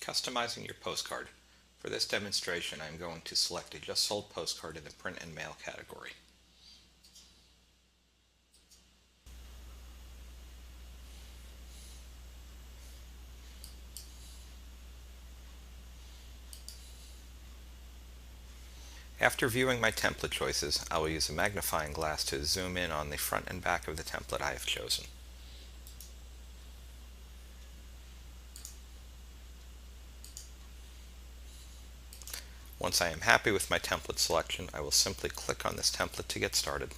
Customizing your postcard. For this demonstration, I'm going to select a just sold postcard in the print and mail category. After viewing my template choices, I will use a magnifying glass to zoom in on the front and back of the template I have chosen. Once I am happy with my template selection, I will simply click on this template to get started.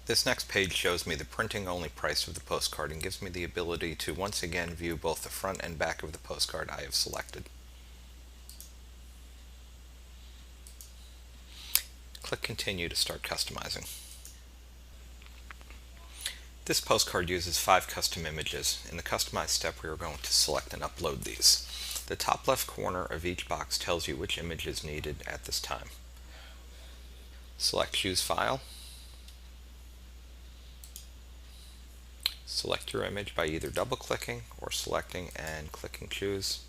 This next page shows me the printing only price of the postcard and gives me the ability to once again view both the front and back of the postcard I have selected. Click Continue to start customizing. This postcard uses 5 custom images. In the Customize step, we are going to select and upload these. The top left corner of each box tells you which image is needed at this time. Select Choose File. Select your image by either double-clicking or selecting and clicking Choose.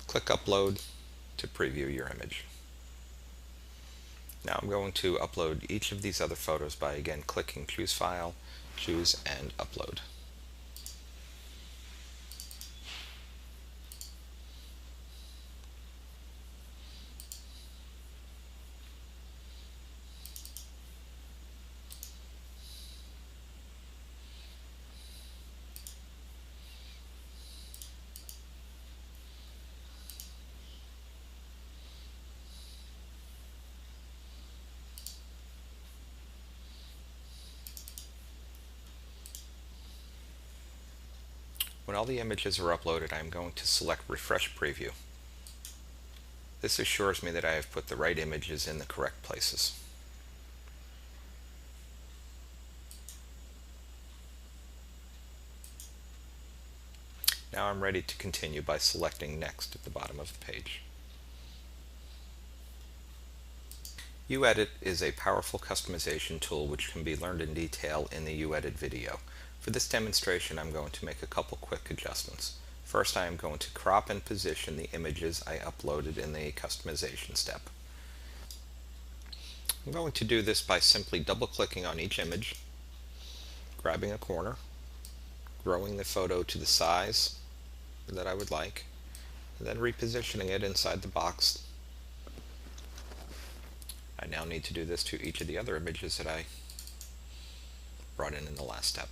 Click Upload to preview your image. Now I'm going to upload each of these other photos by again clicking Choose File, Choose, and Upload. When all the images are uploaded, I am going to select Refresh Preview. This assures me that I have put the right images in the correct places. Now I'm ready to continue by selecting Next at the bottom of the page. UEdit is a powerful customization tool which can be learned in detail in the UEdit video. For this demonstration, I'm going to make a couple quick adjustments. First, I am going to crop and position the images I uploaded in the customization step. I'm going to do this by simply double-clicking on each image, grabbing a corner, growing the photo to the size that I would like, and then repositioning it inside the box. I now need to do this to each of the other images that I brought in the last step.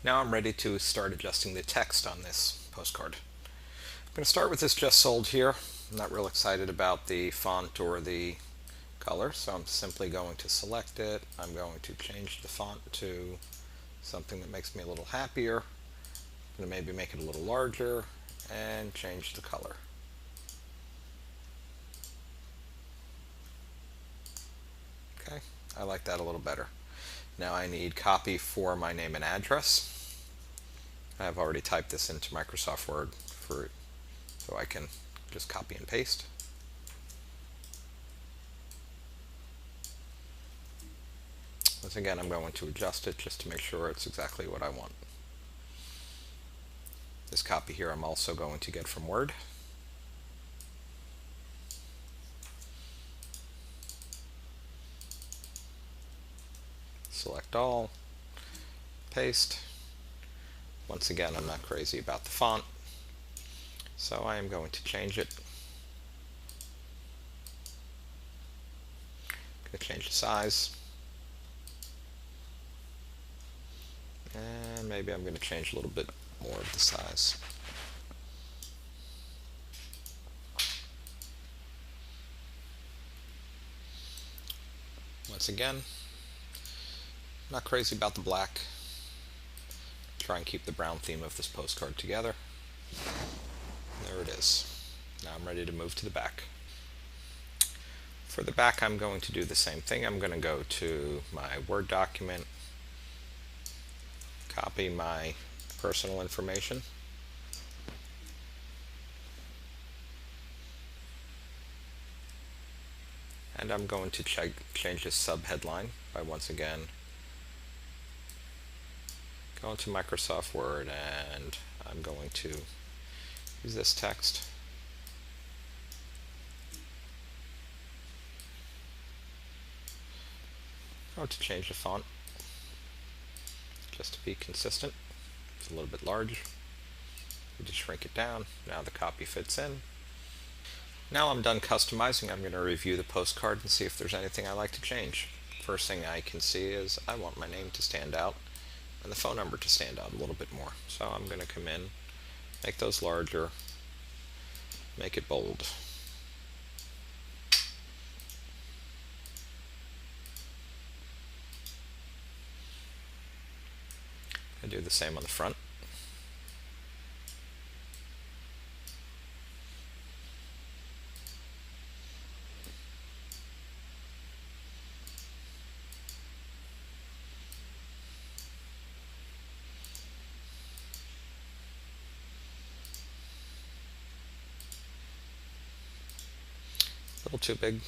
Now I'm ready to start adjusting the text on this postcard. I'm going to start with this just sold here. I'm not real excited about the font or the color, so I'm simply going to select it. I'm going to change the font to something that makes me a little happier. I'm going to maybe make it a little larger and change the color. Okay, I like that a little better. Now I need copy for my name and address. I have already typed this into Microsoft Word so I can just copy and paste. Once again, I'm going to adjust it just to make sure it's exactly what I want. This copy here I'm also going to get from Word. Select all, paste. Once again, I'm not crazy about the font, so I am going to change it. I'm going to change the size. And maybe I'm going to change a little bit more of the size. Once again, not crazy about the black. Try and keep the brown theme of this postcard together. There it is. Now I'm ready to move to the back. For the back, I'm going to do the same thing. I'm going to go to my Word document, copy my personal information, and I'm going to change this subheadline by once again going to Microsoft Word, and I'm going to use this text. I'm going to change the font just to be consistent. It's a little bit large. We just shrink it down. Now the copy fits in. Now I'm done customizing. I'm going to review the postcard and see if there's anything I like to change. First thing I can see is I want my name to stand out and the phone number to stand out a little bit more. So I'm going to come in, make those larger, make it bold. I do the same on the front. A little too big.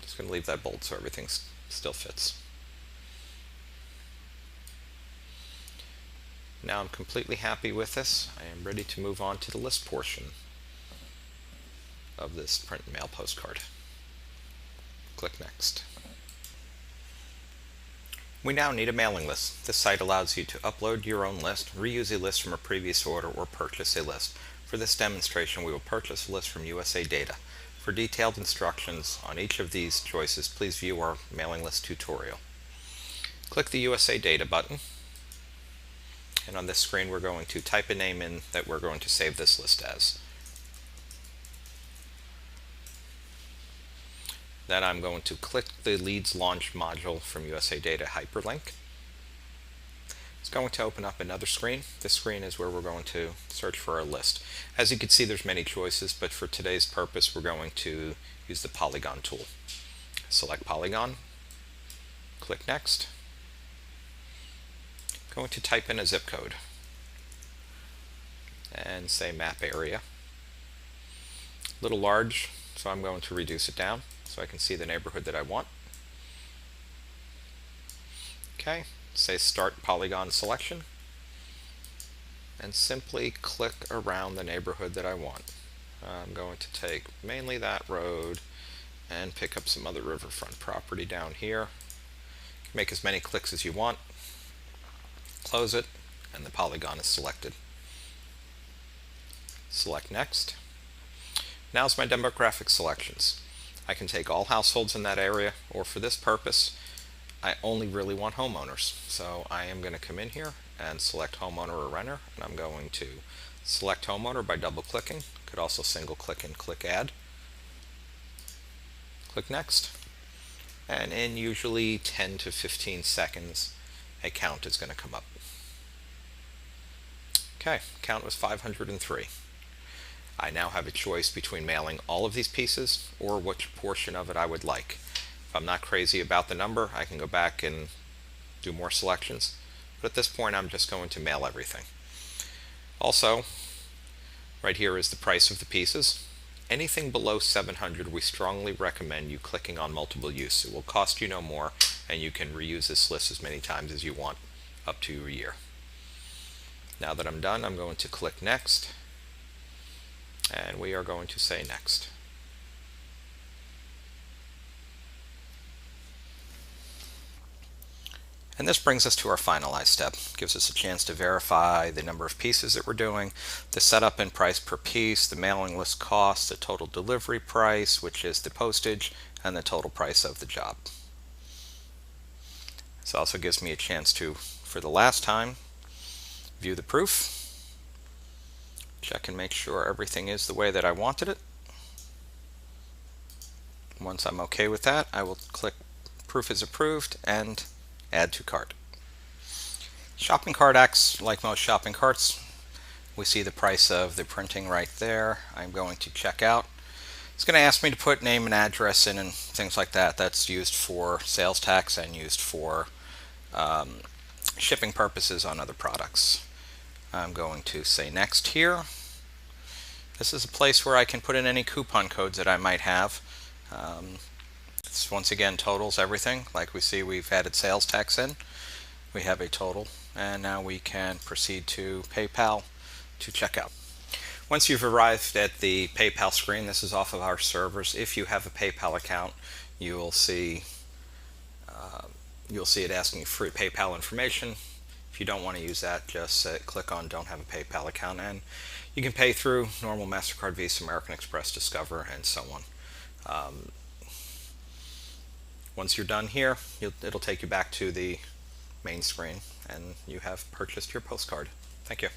Just going to leave that bold so everything still fits. Now I'm completely happy with this. I am ready to move on to the list portion of this print and mail postcard. Click Next. We now need a mailing list. This site allows you to upload your own list, reuse a list from a previous order, or purchase a list. For this demonstration, we will purchase a list from USA Data. For detailed instructions on each of these choices, please view our mailing list tutorial. Click the USA Data button, and on this screen we're going to type a name in that we're going to save this list as. Then I'm going to click the Leads Launch module from USA Data hyperlink. It's going to open up another screen. This screen is where we're going to search for our list. As you can see, there's many choices, but for today's purpose we're going to use the Polygon tool. Select Polygon, click Next. Going to type in a zip code and say map area. A little large, so I'm going to reduce it down so I can see the neighborhood that I want. Okay, say Start Polygon Selection, and simply click around the neighborhood that I want. I'm going to take mainly that road and pick up some other riverfront property down here. You can make as many clicks as you want. Close it, and the polygon is selected. Select Next. Now's my demographic selections. I can take all households in that area, or for this purpose, I only really want homeowners. So I am going to come in here and select homeowner or renter, and I'm going to select homeowner by double clicking. Could also single click and click Add. Click Next. And in usually 10 to 15 seconds, a count is going to come up. Okay, count was 503. I now have a choice between mailing all of these pieces or which portion of it I would like. If I'm not crazy about the number, I can go back and do more selections, but at this point I'm just going to mail everything. Also, right here is the price of the pieces. Anything below 700, we strongly recommend you clicking on multiple use. It will cost you no more, and you can reuse this list as many times as you want, up to a year. Now that I'm done, I'm going to click Next, and we are going to say Next. And this brings us to our finalize step. It gives us a chance to verify the number of pieces that we're doing, the setup and price per piece, the mailing list cost, the total delivery price, which is the postage, and the total price of the job. This also gives me a chance to, for the last time, view the proof, check and make sure everything is the way that I wanted it. Once I'm okay with that, I will click Proof is approved and Add to Cart. Shopping cart acts like most shopping carts. We see the price of the printing right there. I'm going to check out. It's going to ask me to put name and address in and things like that. That's used for sales tax and used for shipping purposes on other products. I'm going to say next here. This is a place where I can put in any coupon codes that I might have. This once again totals everything. Like we see, we've added sales tax in. We have a total, and now we can proceed to PayPal to checkout. Once you've arrived at the PayPal screen, this is off of our servers. If you have a PayPal account, you will see it asking for PayPal information. If you don't want to use that, just click on Don't Have a PayPal Account, and you can pay through normal MasterCard, Visa, American Express, Discover, and so on. Once you're done here, it'll take you back to the main screen, and you have purchased your postcard. Thank you.